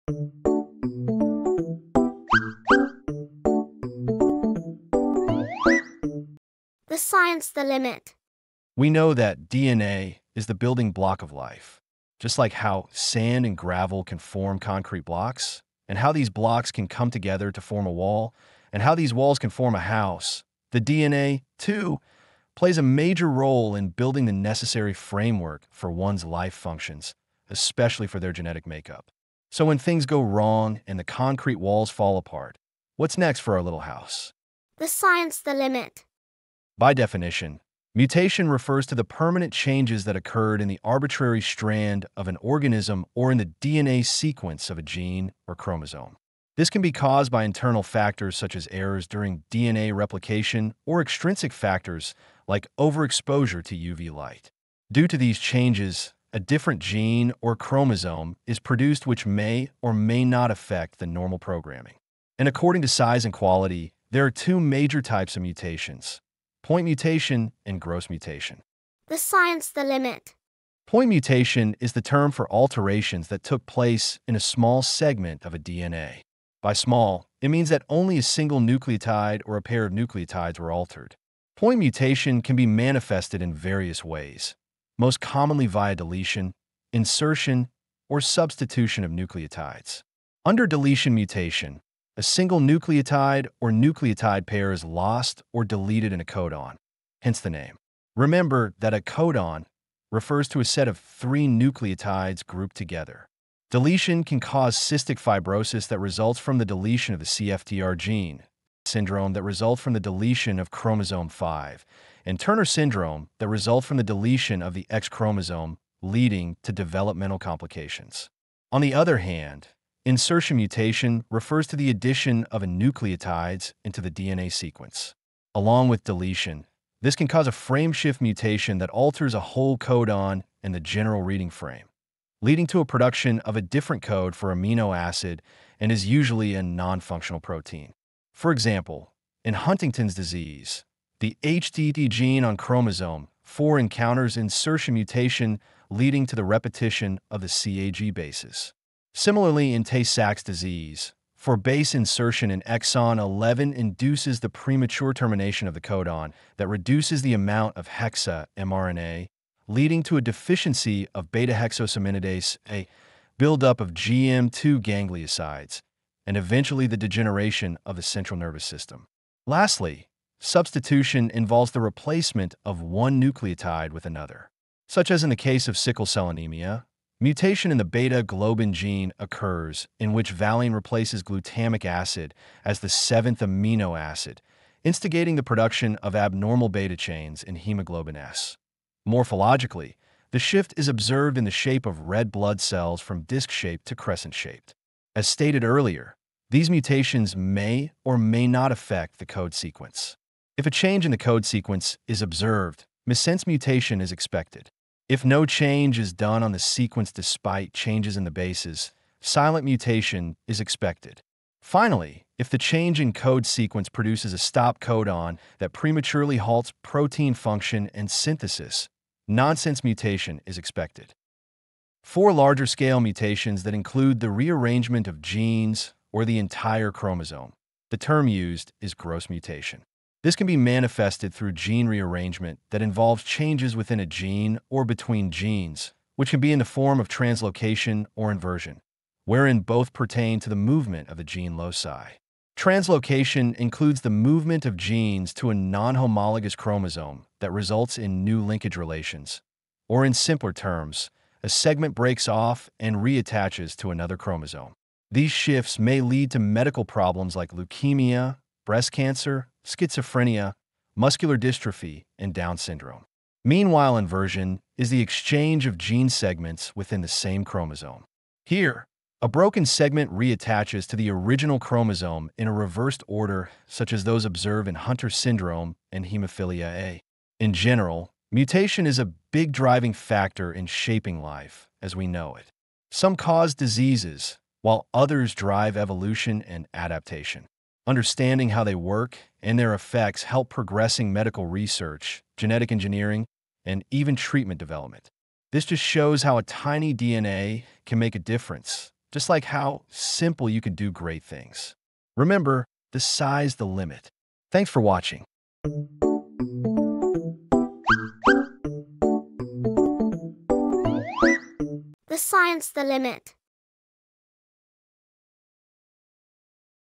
The science, the limit. We know that DNA is the building block of life, just like how sand and gravel can form concrete blocks, and how these blocks can come together to form a wall, and how these walls can form a house. The DNA, too, plays a major role in building the necessary framework for one's life functions, especially for their genetic makeup. So when things go wrong and the concrete walls fall apart, what's next for our little house? The science, the limit. By definition, mutation refers to the permanent changes that occurred in the arbitrary strand of an organism or in the DNA sequence of a gene or chromosome. This can be caused by internal factors such as errors during DNA replication or extrinsic factors like overexposure to UV light. Due to these changes, a different gene or chromosome is produced which may or may not affect the normal programming. And according to size and quality, there are two major types of mutations: point mutation and gross mutation. The science, the limit. Point mutation is the term for alterations that took place in a small segment of a DNA. By small, it means that only a single nucleotide or a pair of nucleotides were altered. Point mutation can be manifested in various ways, most commonly via deletion, insertion, or substitution of nucleotides. Under deletion mutation, a single nucleotide or nucleotide pair is lost or deleted in a codon, hence the name. Remember that a codon refers to a set of 3 nucleotides grouped together. Deletion can cause cystic fibrosis that results from the deletion of the CFTR gene, syndrome that results from the deletion of chromosome 5, and Turner syndrome that results from the deletion of the X chromosome, leading to developmental complications. On the other hand, insertion mutation refers to the addition of a nucleotides into the DNA sequence. Along with deletion, this can cause a frame shift mutation that alters a whole codon in the general reading frame, leading to a production of a different code for amino acid and is usually a non-functional protein. For example, in Huntington's disease, the HTT gene on chromosome 4 encounters insertion mutation leading to the repetition of the CAG bases. Similarly, in Tay-Sachs disease, for base insertion in exon 11 induces the premature termination of the codon that reduces the amount of hexa mRNA, leading to a deficiency of beta-hexosaminidase, a buildup of GM2 gangliosides, and eventually the degeneration of the central nervous system. Lastly, substitution involves the replacement of one nucleotide with another, such as in the case of sickle cell anemia. Mutation in the beta-globin gene occurs in which valine replaces glutamic acid as the 7th amino acid, instigating the production of abnormal beta chains in hemoglobin S. Morphologically, the shift is observed in the shape of red blood cells from disc-shaped to crescent-shaped. As stated earlier, these mutations may or may not affect the code sequence. If a change in the code sequence is observed, missense mutation is expected. If no change is done on the sequence despite changes in the bases, silent mutation is expected. Finally, if the change in code sequence produces a stop codon that prematurely halts protein function and synthesis, nonsense mutation is expected. 4 larger-scale mutations that include the rearrangement of genes or the entire chromosome. The term used is gross mutation. This can be manifested through gene rearrangement that involves changes within a gene or between genes, which can be in the form of translocation or inversion, wherein both pertain to the movement of the gene loci. Translocation includes the movement of genes to a non-homologous chromosome that results in new linkage relations, or in simpler terms, a segment breaks off and reattaches to another chromosome. These shifts may lead to medical problems like leukemia, breast cancer, schizophrenia, muscular dystrophy, and Down syndrome. Meanwhile, inversion is the exchange of gene segments within the same chromosome. Here, a broken segment reattaches to the original chromosome in a reversed order, such as those observed in Hunter syndrome and hemophilia A. In general, mutation is a big driving factor in shaping life as we know it. Some cause diseases, while others drive evolution and adaptation. Understanding how they work and their effects help progressing medical research, genetic engineering, and even treatment development. This just shows how a tiny DNA can make a difference just like how simple you can do great things. Remember, the sky's the limit. Thanks for watching. The science the limit.